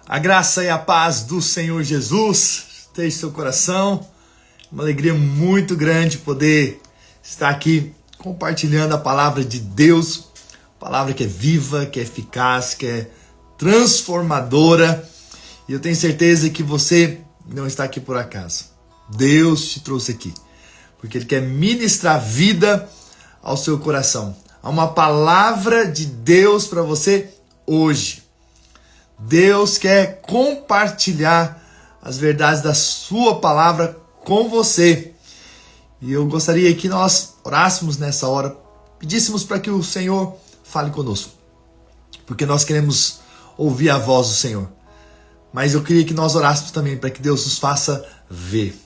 A graça e a paz do Senhor Jesus esteja em seu coração. Uma alegria muito grande poder estar aqui compartilhando a palavra de Deus. Palavra que é viva, que é eficaz, que é transformadora. E eu tenho certeza que você não está aqui por acaso. Deus te trouxe aqui porque Ele quer ministrar vida ao seu coração. Há uma palavra de Deus para você hoje. Deus quer compartilhar as verdades da sua palavra com você. E eu gostaria que nós orássemos nessa hora, pedíssemos para que o Senhor fale conosco. Porque nós queremos ouvir a voz do Senhor. Mas eu queria que nós orássemos também para que Deus nos faça ver.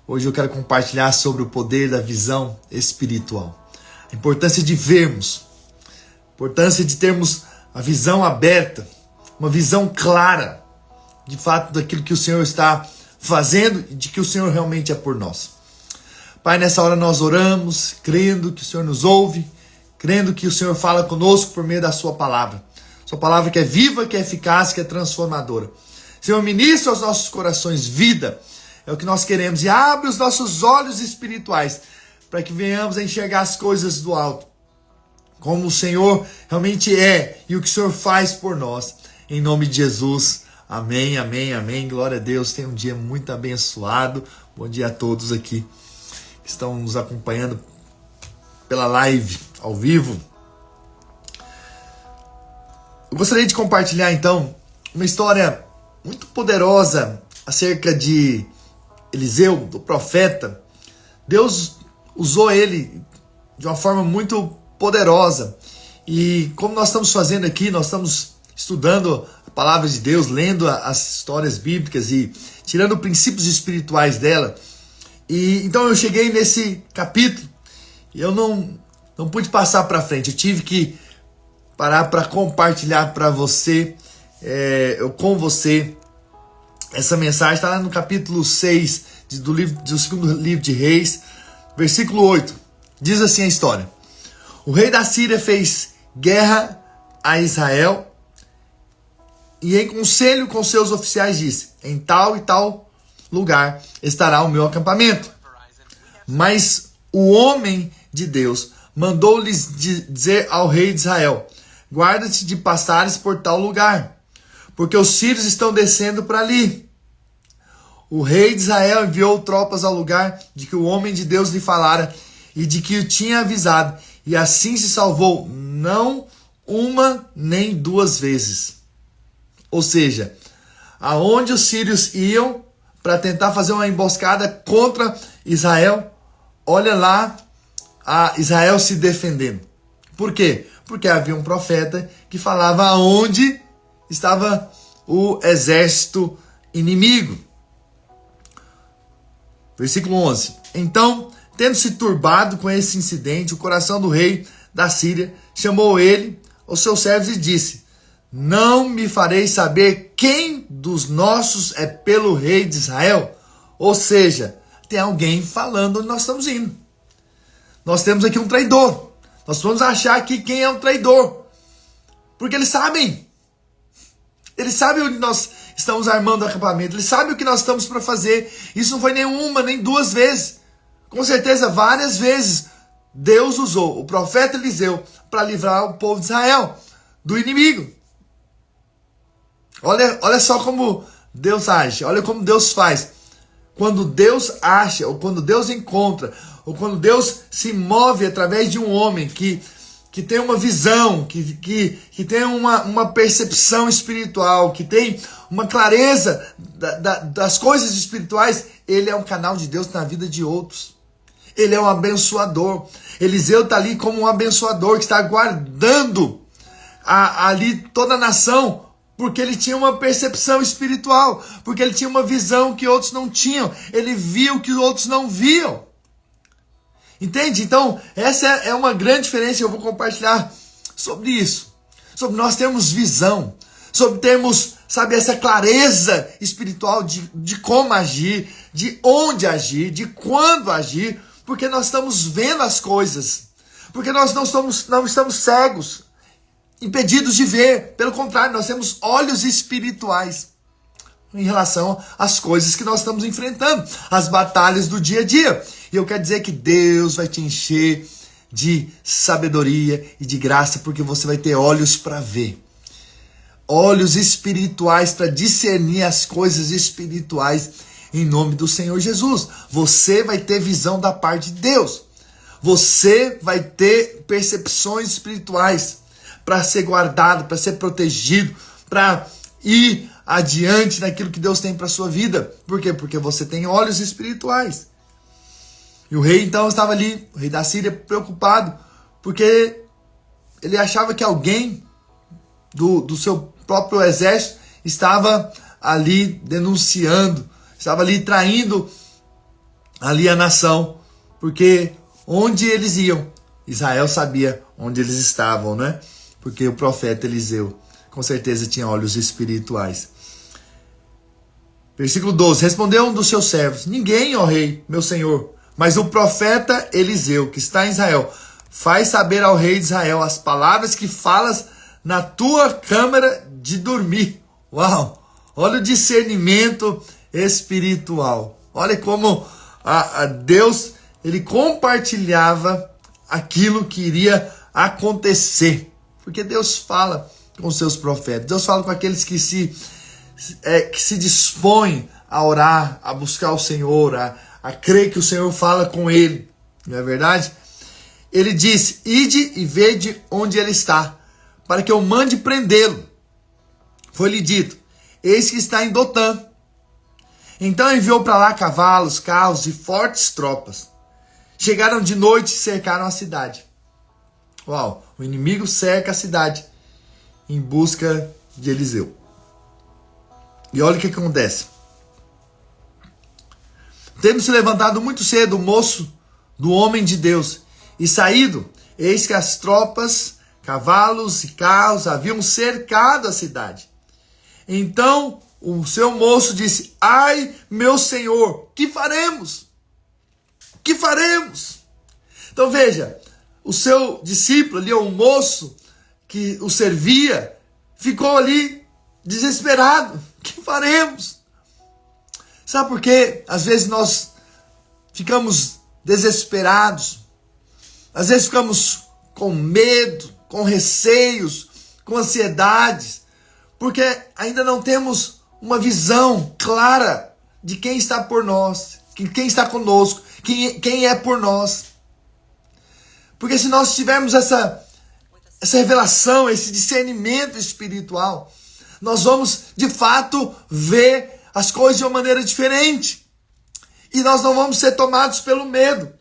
Hoje eu quero compartilhar sobre o poder da visão espiritual. A importância de vermos. A importância de termos a visão aberta. Uma visão clara, de fato, daquilo que o Senhor está fazendo e de que o Senhor realmente é por nós. Pai, nessa hora nós oramos, crendo que o Senhor nos ouve, crendo que o Senhor fala conosco por meio da sua palavra. Sua palavra que é viva, que é eficaz, que é transformadora. Senhor, ministra aos nossos corações vida, é o que nós queremos. E abre os nossos olhos espirituais, para que venhamos a enxergar as coisas do alto, como o Senhor realmente é e o que o Senhor faz por nós. Em nome de Jesus, amém, amém, amém. Glória a Deus, tenha um dia muito abençoado. Bom dia a todos aqui que estão nos acompanhando pela live, ao vivo. Eu gostaria de compartilhar então uma história muito poderosa acerca de Eliseu, do profeta. Deus usou ele de uma forma muito poderosa. E como nós estamos fazendo aqui, nós estamos estudando a palavra de Deus, lendo as histórias bíblicas e tirando princípios espirituais dela. E então eu cheguei nesse capítulo e eu não pude passar para frente. Eu tive que parar para compartilhar para você, com você, essa mensagem. Está lá no capítulo 6 do segundo livro de Reis, versículo 8. Diz assim a história: o rei da Síria fez guerra a Israel e em conselho com seus oficiais disse: em tal e tal lugar estará o meu acampamento. Mas o homem de Deus mandou-lhes dizer ao rei de Israel: guarda-te de passares por tal lugar, porque os sírios estão descendo para ali. O rei de Israel enviou tropas ao lugar de que o homem de Deus lhe falara e de que o tinha avisado, e assim se salvou, não uma nem duas vezes. Ou seja, aonde os sírios iam para tentar fazer uma emboscada contra Israel, olha lá a Israel se defendendo. Por quê? Porque havia um profeta que falava aonde estava o exército inimigo. Versículo 11. Então, tendo se turbado com esse incidente, o coração do rei da Síria chamou ele, os seus servos, e disse: não me fareis saber quem dos nossos é pelo rei de Israel? Ou seja, tem alguém falando onde nós estamos indo. Nós temos aqui um traidor. Nós vamos achar aqui quem é o traidor. Porque eles sabem. Eles sabem onde nós estamos armando o acampamento. Eles sabem o que nós estamos para fazer. Isso não foi nenhuma, nem duas vezes. Com certeza, várias vezes, Deus usou o profeta Eliseu para livrar o povo de Israel do inimigo. Olha só como Deus age, olha como Deus faz. Quando Deus acha, ou quando Deus encontra, ou quando Deus se move através de um homem que tem uma visão, que tem uma percepção espiritual, que tem uma clareza das coisas espirituais, ele é um canal de Deus na vida de outros. Ele é um abençoador. Eliseu está ali como um abençoador que está guardando ali toda a nação, porque ele tinha uma percepção espiritual, porque ele tinha uma visão que outros não tinham, ele viu que outros não viam. Entende? Então, essa é uma grande diferença. Eu vou compartilhar sobre isso, sobre nós termos visão, sobre termos, sabe, essa clareza espiritual de como agir, de onde agir, de quando agir, porque nós estamos vendo as coisas, porque nós não estamos cegos, impedidos de ver. Pelo contrário, nós temos olhos espirituais. em relação às coisas que nós estamos enfrentando, as batalhas do dia a dia. E eu quero dizer que Deus vai te encher de sabedoria e de graça, porque você vai ter olhos para ver. Olhos espirituais para discernir as coisas espirituais em nome do Senhor Jesus. Você vai ter visão da parte de Deus. Você vai ter percepções espirituais para ser guardado, para ser protegido, para ir adiante naquilo que Deus tem para sua vida. Por quê? Porque você tem olhos espirituais. E o rei então estava ali, o rei da Síria, preocupado, porque ele achava que alguém do seu próprio exército estava ali denunciando, estava ali traindo ali a nação, porque onde eles iam, Israel sabia onde eles estavam, né? Porque o profeta Eliseu com certeza tinha olhos espirituais. Versículo 12, respondeu um dos seus servos: ninguém, ó rei, meu senhor, mas o profeta Eliseu, que está em Israel, faz saber ao rei de Israel as palavras que falas na tua câmara de dormir. Uau! Olha o discernimento espiritual. Olha como a Deus, ele compartilhava aquilo que iria acontecer. Porque Deus fala com os seus profetas. Deus fala com aqueles que se dispõem a orar, a buscar o Senhor, a crer que o Senhor fala com ele. Não é verdade? Ele disse: ide e vede onde ele está, para que eu mande prendê-lo. Foi-lhe dito: eis que está em Dotã. Então enviou para lá cavalos, carros e fortes tropas. Chegaram de noite e cercaram a cidade. Uau, o inimigo cerca a cidade em busca de Eliseu. E olha o que acontece. Tendo se levantado muito cedo o moço do homem de Deus e saído, eis que as tropas, cavalos e carros haviam cercado a cidade. Então o seu moço disse: ai, meu senhor, que faremos? Que faremos? Então veja, o seu discípulo ali, o moço que o servia, ficou ali desesperado. Que faremos? Sabe por quê? Às vezes nós ficamos desesperados. Às vezes ficamos com medo, com receios, com ansiedades, porque ainda não temos uma visão clara de quem está por nós, quem está conosco, quem é por nós. Porque se nós tivermos essa revelação, esse discernimento espiritual, nós vamos de fato ver as coisas de uma maneira diferente. E nós não vamos ser tomados pelo medo.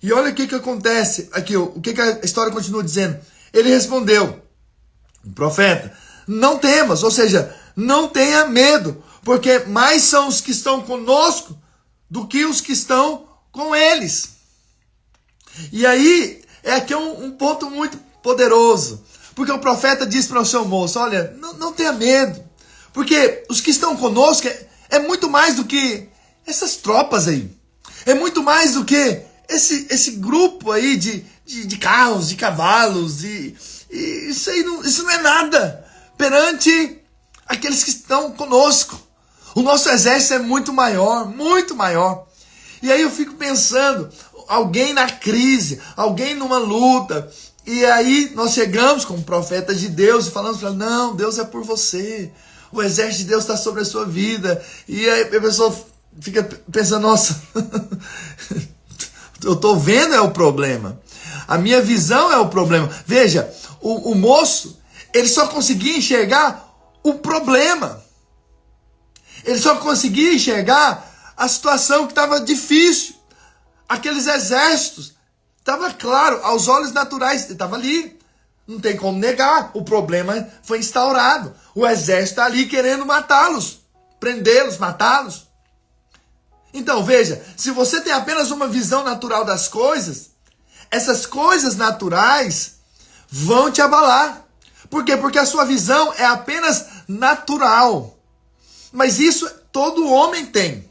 E olha o que acontece aqui, o que a história continua dizendo. Ele respondeu, o profeta: não temas, ou seja, não tenha medo, porque mais são os que estão conosco do que os que estão com eles. E aí, é aqui um ponto muito poderoso, porque o profeta diz para o seu moço: olha, não tenha medo, porque os que estão conosco é muito mais do que essas tropas aí, é muito mais do que esse grupo aí de carros, de cavalos, isso não é nada perante aqueles que estão conosco. O nosso exército é muito maior, muito maior. E aí eu fico pensando, alguém na crise, alguém numa luta, e aí nós chegamos como profetas de Deus e falamos: não, Deus é por você, o exército de Deus está sobre a sua vida. E aí a pessoa fica pensando: nossa, eu estou vendo é o problema, a minha visão é o problema. Veja, o moço, ele só conseguia enxergar o problema, ele só conseguia enxergar a situação que estava difícil. Aqueles exércitos, estava claro, aos olhos naturais, estava ali, não tem como negar, o problema foi instaurado, o exército está ali querendo matá-los, prendê-los, matá-los. Então veja, se você tem apenas uma visão natural das coisas, essas coisas naturais vão te abalar. Por quê? Porque a sua visão é apenas natural. Mas isso todo homem tem,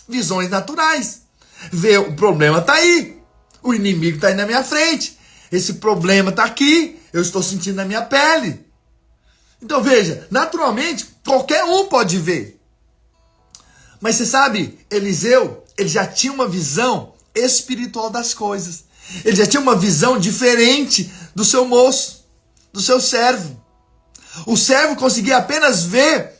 visões naturais. Vê, o problema está aí, o inimigo está aí na minha frente, esse problema está aqui, eu estou sentindo na minha pele. Então veja, naturalmente, qualquer um pode ver. Mas você sabe, Eliseu, ele já tinha uma visão espiritual das coisas. Ele já tinha uma visão diferente do seu moço, do seu servo. O servo conseguia apenas ver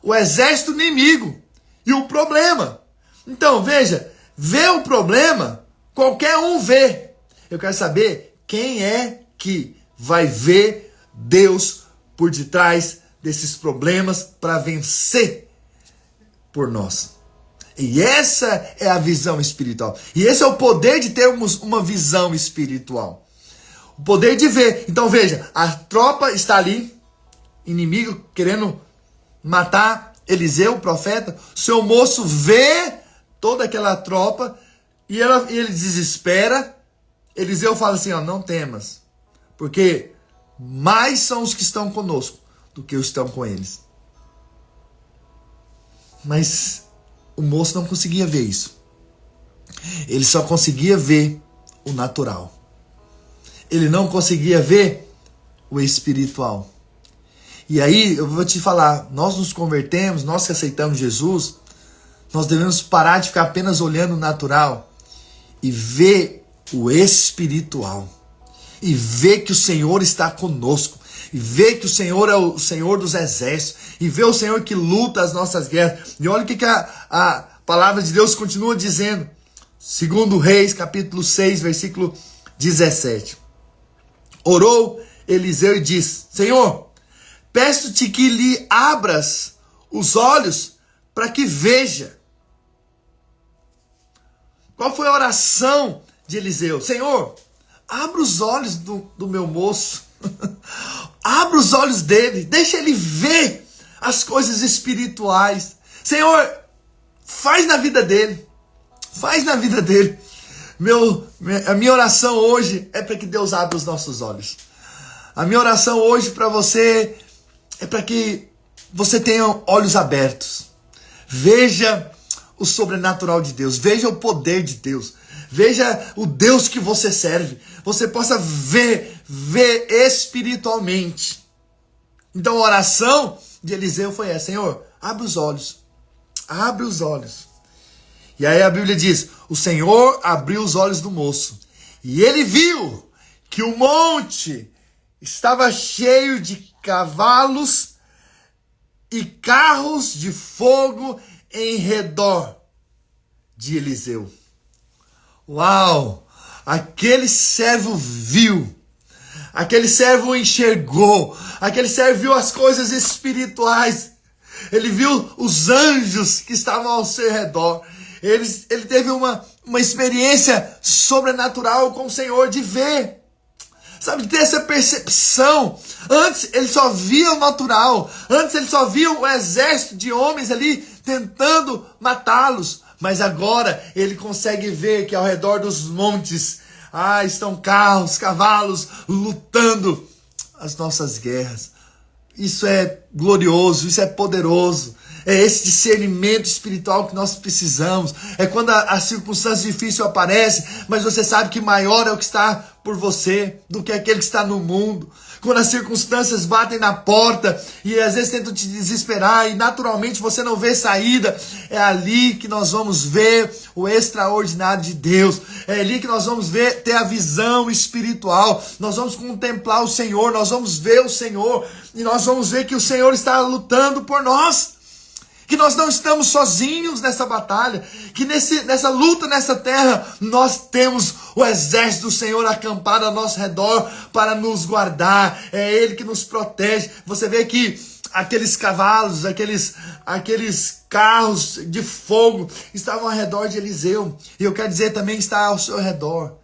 o exército inimigo e o problema. Então, veja, ver o problema, qualquer um vê. Eu quero saber quem é que vai ver Deus por detrás desses problemas para vencer por nós. E essa é a visão espiritual. E esse é o poder de termos uma visão espiritual. O poder de ver. Então veja, a tropa está ali, inimigo querendo matar Eliseu, o profeta. Seu moço vê toda aquela tropa e ele desespera. Eliseu fala assim, ó, não temas, porque mais são os que estão conosco do que os que estão com eles. Mas o moço não conseguia ver isso. Ele só conseguia ver o natural. Ele não conseguia ver o espiritual. E aí eu vou te falar, nós nos convertemos, nós que aceitamos Jesus, nós devemos parar de ficar apenas olhando o natural e ver o espiritual. E ver que o Senhor está conosco. E ver que o Senhor é o Senhor dos exércitos. E ver o Senhor que luta as nossas guerras. E olha o que a palavra de Deus continua dizendo. Segundo Reis, capítulo 6, versículo 17. Orou Eliseu e disse, Senhor, peço-te que lhe abras os olhos para que veja. Qual foi a oração de Eliseu? Senhor, abra os olhos do meu moço. Abra os olhos dele. Deixa ele ver as coisas espirituais. Senhor, faz na vida dele. Faz na vida dele. A minha oração hoje é para que Deus abra os nossos olhos. A minha oração hoje para você é para que você tenha olhos abertos. Veja o sobrenatural de Deus. Veja o poder de Deus. Veja o Deus que você serve. Você possa ver espiritualmente. Então a oração de Eliseu foi essa. Senhor, abre os olhos. Abre os olhos. E aí a Bíblia diz, o Senhor abriu os olhos do moço. E ele viu que o monte estava cheio de cavalos e carros de fogo em redor de Eliseu. Uau! Aquele servo viu, aquele servo enxergou, aquele servo viu as coisas espirituais, ele viu os anjos que estavam ao seu redor, ele teve uma experiência sobrenatural com o Senhor de ver, sabe, de ter essa percepção. Antes ele só via o natural, antes ele só via um exército de homens ali tentando matá-los. Mas agora ele consegue ver que ao redor dos montes estão carros, cavalos lutando as nossas guerras. Isso é glorioso, isso é poderoso. É esse discernimento espiritual que nós precisamos. É quando a circunstância difícil aparece, mas você sabe que maior é o que está por você do que aquele que está no mundo. Quando as circunstâncias batem na porta e às vezes tentam te desesperar e naturalmente você não vê saída, é ali que nós vamos ver o extraordinário de Deus. É ali que nós vamos ter a visão espiritual. Nós vamos contemplar o Senhor, nós vamos ver o Senhor e nós vamos ver que o Senhor está lutando por nós. Que nós não estamos sozinhos nessa batalha, que nessa luta, nessa terra, nós temos o exército do Senhor acampado ao nosso redor para nos guardar, é Ele que nos protege. Você vê que aqueles cavalos, aqueles carros de fogo estavam ao redor de Eliseu, e eu quero dizer também está ao seu redor.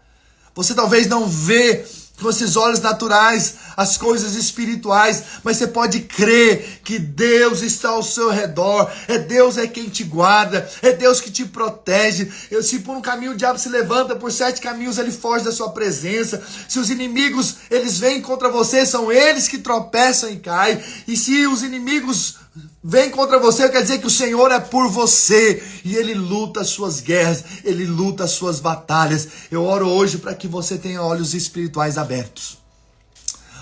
Você talvez não vê com esses olhos naturais as coisas espirituais, mas você pode crer que Deus está ao seu redor, Deus é quem te guarda, é Deus que te protege. Se por um caminho o diabo se levanta, por 7 caminhos ele foge da sua presença. Se os inimigos eles vêm contra você, são eles que tropeçam e caem. E se os inimigos vem contra você, quer dizer que o Senhor é por você e Ele luta as suas guerras, Ele luta as suas batalhas. Eu oro hoje para que você tenha olhos espirituais abertos,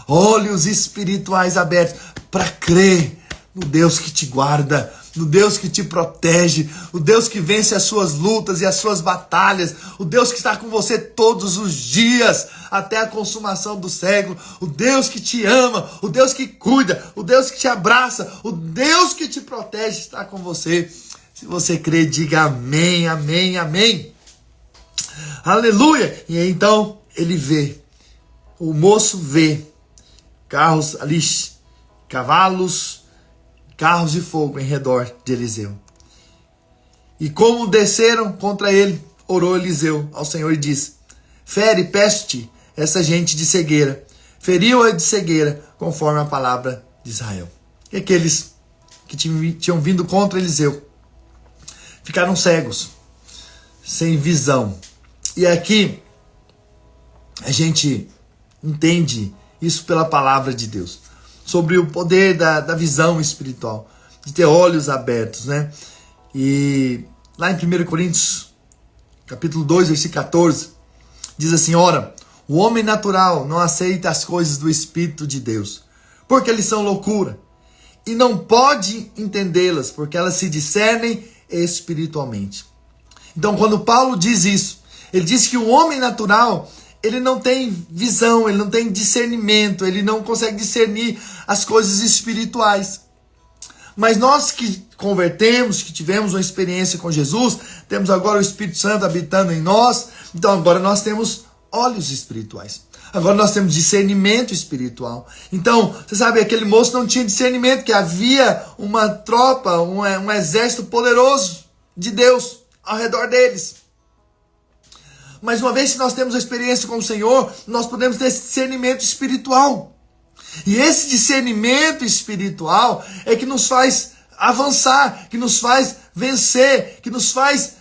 olhos espirituais abertos para crer no Deus que te guarda, no Deus que te protege, o Deus que vence as suas lutas e as suas batalhas, o Deus que está com você todos os dias, até a consumação do século, o Deus que te ama, o Deus que cuida, o Deus que te abraça, o Deus que te protege está com você. Se você crê, diga amém, amém, amém. Aleluia! E então ele vê, o moço vê carros ali, cavalos, carros de fogo em redor de Eliseu. E como desceram contra ele, orou Eliseu ao Senhor e disse: fere, peço-te, essa gente de cegueira. Feriu-a de cegueira, conforme a palavra de Israel. E aqueles que tinham vindo contra Eliseu ficaram cegos, sem visão. E aqui a gente entende isso pela palavra de Deus, sobre o poder da visão espiritual, de ter olhos abertos, né? E lá em 1 Coríntios, capítulo 2, versículo 14, diz assim: ora, o homem natural não aceita as coisas do Espírito de Deus, porque eles são loucura, e não pode entendê-las, porque elas se discernem espiritualmente. Então, quando Paulo diz isso, ele diz que o homem natural, ele não tem visão, ele não tem discernimento, ele não consegue discernir as coisas espirituais. Mas nós que convertemos, que tivemos uma experiência com Jesus, temos agora o Espírito Santo habitando em nós, então agora nós temos olhos espirituais. Agora nós temos discernimento espiritual. Então, você sabe, aquele moço não tinha discernimento, que havia uma tropa, um exército poderoso de Deus ao redor deles. Mas uma vez que nós temos a experiência com o Senhor, nós podemos ter esse discernimento espiritual. E esse discernimento espiritual é que nos faz avançar, que nos faz vencer, que nos faz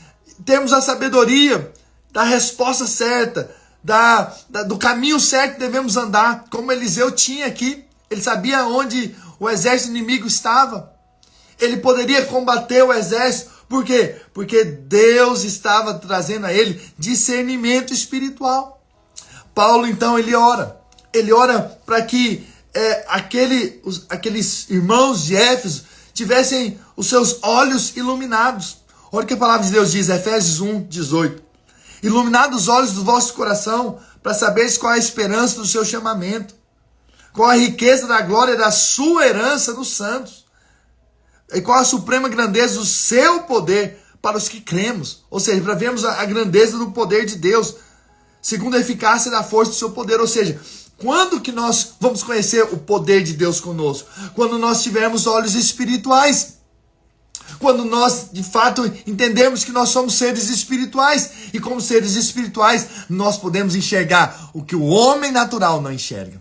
termos a sabedoria da resposta certa, do caminho certo que devemos andar, como Eliseu tinha aqui. Ele sabia onde o exército inimigo estava. Ele poderia combater o exército. Por quê? Porque Deus estava trazendo a ele discernimento espiritual. Paulo, então, ele ora. Ele ora para que aqueles irmãos de Éfeso tivessem os seus olhos iluminados. Olha o que a palavra de Deus diz, Efésios 1, 18. Iluminados os olhos do vosso coração, para saberes qual é a esperança do seu chamamento, qual a riqueza da glória da sua herança nos santos, e qual a suprema grandeza do seu poder para os que cremos. Ou seja, para vermos a grandeza do poder de Deus, segundo a eficácia da força do seu poder. Ou seja, quando que nós vamos conhecer o poder de Deus conosco? Quando nós tivermos olhos espirituais. Quando nós, de fato, entendemos que nós somos seres espirituais. E como seres espirituais, nós podemos enxergar o que o homem natural não enxerga.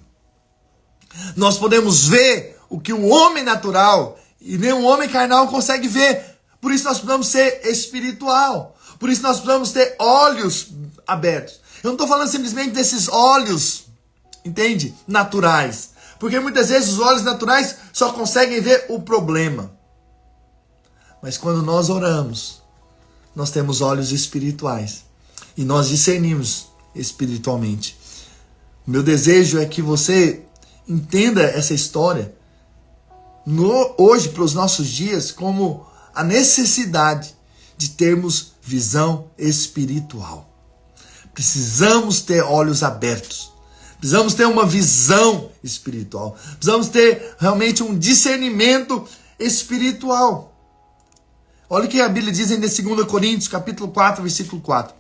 Nós podemos ver o que o homem natural e nem o homem carnal consegue ver. Por isso nós precisamos ser espiritual. Por isso nós precisamos ter olhos abertos. Eu não estou falando simplesmente desses olhos, entende? Naturais. Porque muitas vezes os olhos naturais só conseguem ver o problema. Mas quando nós oramos, nós temos olhos espirituais. E nós discernimos espiritualmente. O meu desejo é que você entenda essa história hoje, para os nossos dias, como a necessidade de termos visão espiritual. Precisamos ter olhos abertos. Precisamos ter uma visão espiritual. Precisamos ter realmente um discernimento espiritual. Olha o que a Bíblia diz em 2 Coríntios, capítulo 4, versículo 4.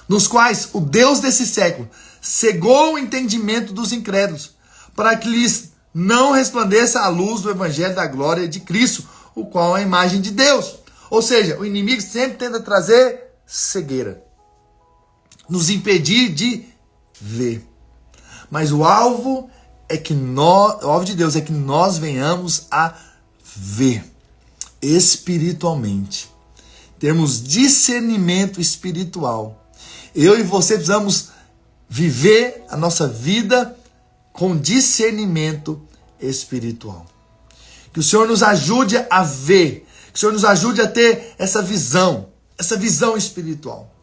Nos quais o Deus desse século cegou o entendimento dos incrédulos, para que lhes não resplandeça a luz do evangelho da glória de Cristo, o qual é a imagem de Deus. Ou seja, o inimigo sempre tenta trazer cegueira, nos impedir de ver. Mas o alvo de Deus é que nós venhamos a ver espiritualmente. Temos discernimento espiritual. Eu e você precisamos viver a nossa vida com discernimento espiritual. Que o Senhor nos ajude a ver, que o Senhor nos ajude a ter essa visão espiritual.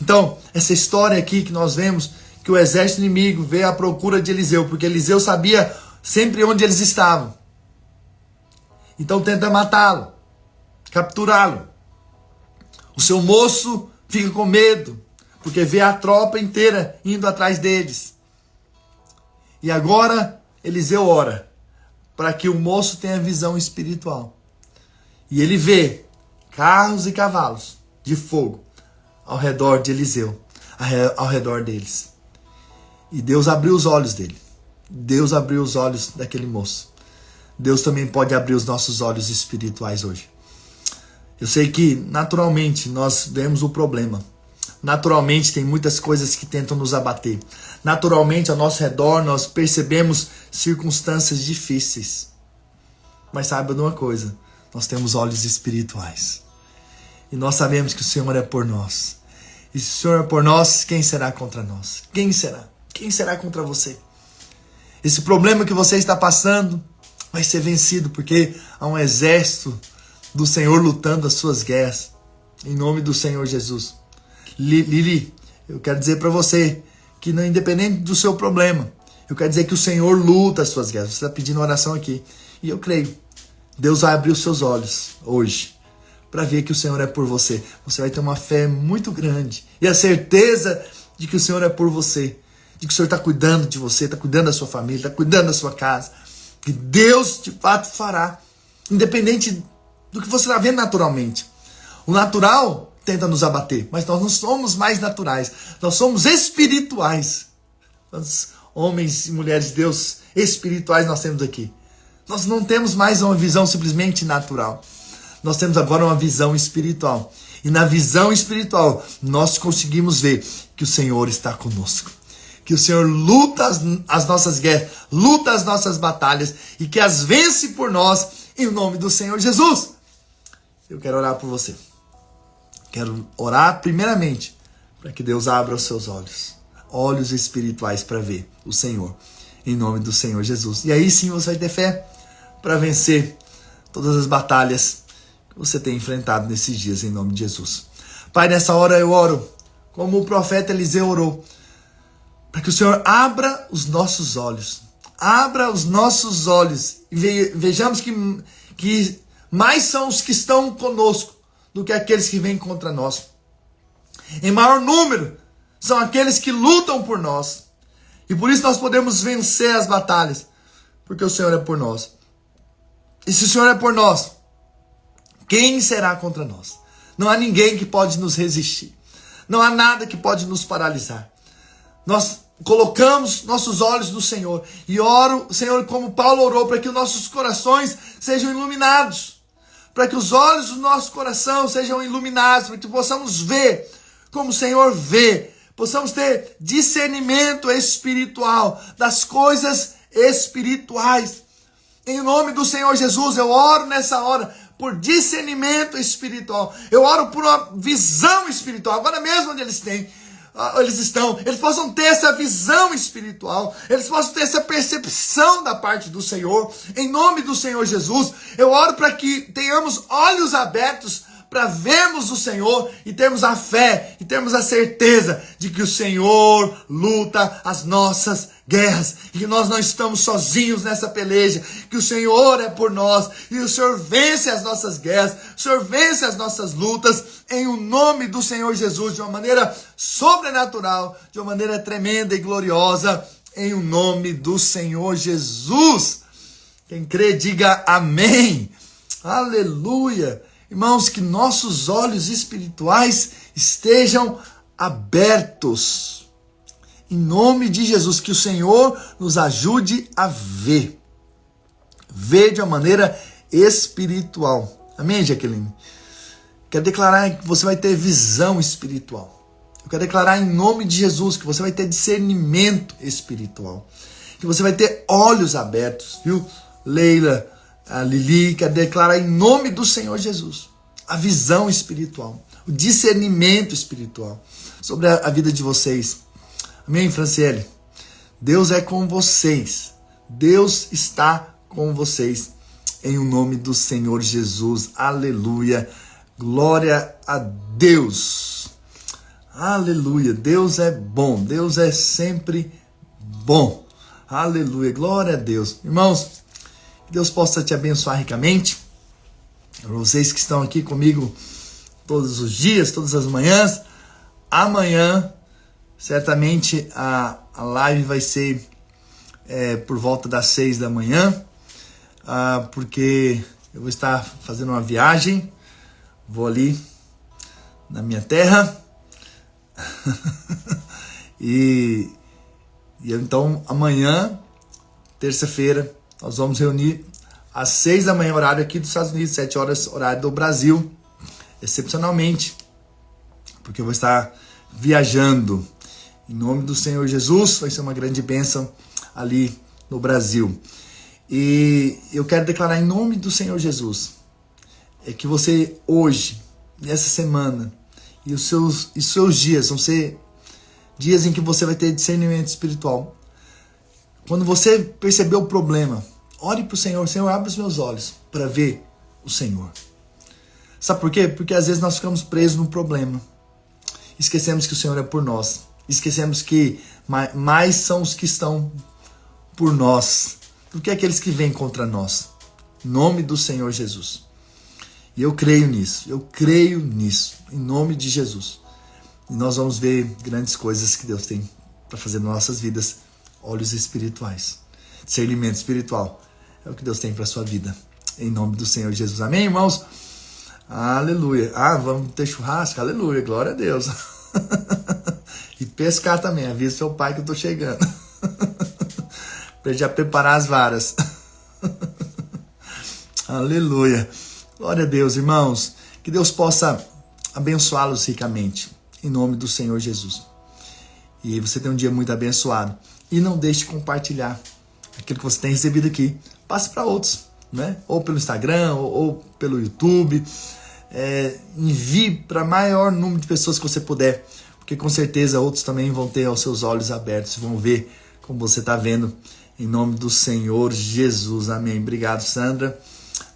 Então, essa história aqui que nós vemos, que o exército inimigo veio à procura de Eliseu, porque Eliseu sabia sempre onde eles estavam. Então tenta matá-lo. capturá-lo. O seu moço fica com medo, porque vê a tropa inteira indo atrás deles. E agora Eliseu ora para que o moço tenha visão espiritual. E ele vê carros e cavalos de fogo ao redor de Eliseu, ao redor deles. E Deus abriu os olhos dele. Deus abriu os olhos daquele moço. Deus também pode abrir os nossos olhos espirituais hoje. Eu sei que naturalmente nós vemos o problema. Naturalmente tem muitas coisas que tentam nos abater. Naturalmente ao nosso redor nós percebemos circunstâncias difíceis. Mas saiba de uma coisa, nós temos olhos espirituais. E nós sabemos que o Senhor é por nós. E se o Senhor é por nós, quem será contra nós? Quem será? Quem será contra você? Esse problema que você está passando vai ser vencido, porque há um exército do Senhor lutando as suas guerras. Em nome do Senhor Jesus. Lili, eu quero dizer para você que não, independente do seu problema, eu quero dizer que o Senhor luta as suas guerras. Você está pedindo oração aqui. E eu creio. Deus vai abrir os seus olhos hoje para ver que o Senhor é por você. Você vai ter uma fé muito grande. E a certeza de que o Senhor é por você. De que o Senhor está cuidando de você, está cuidando da sua família, está cuidando da sua casa. Que Deus de fato fará. Independente do que você está vendo naturalmente. O natural tenta nos abater, mas nós não somos mais naturais. Nós somos espirituais. Os homens e mulheres de Deus espirituais nós temos aqui. Nós não temos mais uma visão simplesmente natural. Nós temos agora uma visão espiritual. E na visão espiritual, nós conseguimos ver que o Senhor está conosco. Que o Senhor luta as nossas guerras, luta as nossas batalhas e que as vence por nós em nome do Senhor Jesus. Eu quero orar por você. Quero orar primeiramente para que Deus abra os seus olhos. Olhos espirituais para ver o Senhor. Em nome do Senhor Jesus. E aí sim você vai ter fé para vencer todas as batalhas que você tem enfrentado nesses dias, em nome de Jesus. Pai, nessa hora eu oro, como o profeta Eliseu orou, para que o Senhor abra os nossos olhos. Abra os nossos olhos. E vejamos que mais são os que estão conosco do que aqueles que vêm contra nós. Em maior número são aqueles que lutam por nós. E por isso nós podemos vencer as batalhas. Porque o Senhor é por nós. E se o Senhor é por nós, quem será contra nós? Não há ninguém que pode nos resistir. Não há nada que pode nos paralisar. Nós colocamos nossos olhos no Senhor. E oro, Senhor, como Paulo orou, para que os nossos corações sejam iluminados. Para que os olhos do nosso coração sejam iluminados. Para que possamos ver como o Senhor vê. Possamos ter discernimento espiritual das coisas espirituais. Em nome do Senhor Jesus, eu oro nessa hora por discernimento espiritual. Eu oro por uma visão espiritual. Agora mesmo onde eles estão, eles possam ter essa visão espiritual, eles possam ter essa percepção da parte do Senhor. Em nome do Senhor Jesus, eu oro para que tenhamos olhos abertos para vermos o Senhor e termos a fé e termos a certeza de que o Senhor luta as nossas guerras e que nós não estamos sozinhos nessa peleja, que o Senhor é por nós e o Senhor vence as nossas guerras, o Senhor vence as nossas lutas em o nome do Senhor Jesus, de uma maneira sobrenatural, de uma maneira tremenda e gloriosa, em o nome do Senhor Jesus. Quem crê, diga amém. Aleluia. Irmãos, que nossos olhos espirituais estejam abertos. Em nome de Jesus, que o Senhor nos ajude a ver. Ver de uma maneira espiritual. Amém, Jaqueline? Quero declarar que você vai ter visão espiritual. Eu quero declarar em nome de Jesus que você vai ter discernimento espiritual. Que você vai ter olhos abertos, viu? Leila, a Lili, quer declarar em nome do Senhor Jesus a visão espiritual, o discernimento espiritual sobre a vida de vocês. Amém, Franciele? Deus é com vocês. Deus está com vocês. Em o nome do Senhor Jesus. Aleluia. Glória a Deus. Aleluia. Deus é bom. Deus é sempre bom. Aleluia. Glória a Deus. Irmãos, que Deus possa te abençoar ricamente. Vocês que estão aqui comigo todos os dias, todas as manhãs, amanhã, certamente a live vai ser por volta das 6 da manhã, porque eu vou estar fazendo uma viagem, vou ali na minha terra, e então amanhã, terça-feira, nós vamos reunir às 6 da manhã, horário aqui dos Estados Unidos, 7 horas, horário do Brasil, excepcionalmente, porque eu vou estar viajando. Em nome do Senhor Jesus, vai ser uma grande bênção ali no Brasil. E eu quero declarar em nome do Senhor Jesus, que você hoje, nessa semana, e os seus dias vão ser dias em que você vai ter discernimento espiritual. Quando você perceber o problema, ore para o Senhor. Senhor, abre os meus olhos para ver o Senhor. Sabe por quê? Porque às vezes nós ficamos presos no problema. Esquecemos que o Senhor é por nós. Esquecemos que mais são os que estão por nós do que aqueles que vêm contra nós. Em nome do Senhor Jesus. E eu creio nisso. Em nome de Jesus. E nós vamos ver grandes coisas que Deus tem para fazer nas nossas vidas. Olhos espirituais. Discernimento espiritual. É o que Deus tem para a sua vida. Em nome do Senhor Jesus. Amém, irmãos? Aleluia. Vamos ter churrasco? Aleluia. Glória a Deus. E pescar também. Avisa seu pai que eu tô chegando. Para ele já preparar as varas. Aleluia. Glória a Deus, irmãos. Que Deus possa abençoá-los ricamente. Em nome do Senhor Jesus. E você tem um dia muito abençoado. E não deixe de compartilhar aquilo que você tem recebido aqui. Passe para outros, né? Ou pelo Instagram, ou pelo YouTube. Envie para maior número de pessoas que você puder. Porque com certeza outros também vão ter os seus olhos abertos. Vão ver como você está vendo. Em nome do Senhor Jesus. Amém. Obrigado, Sandra.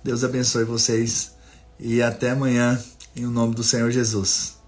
Deus abençoe vocês. E até amanhã. Em nome do Senhor Jesus.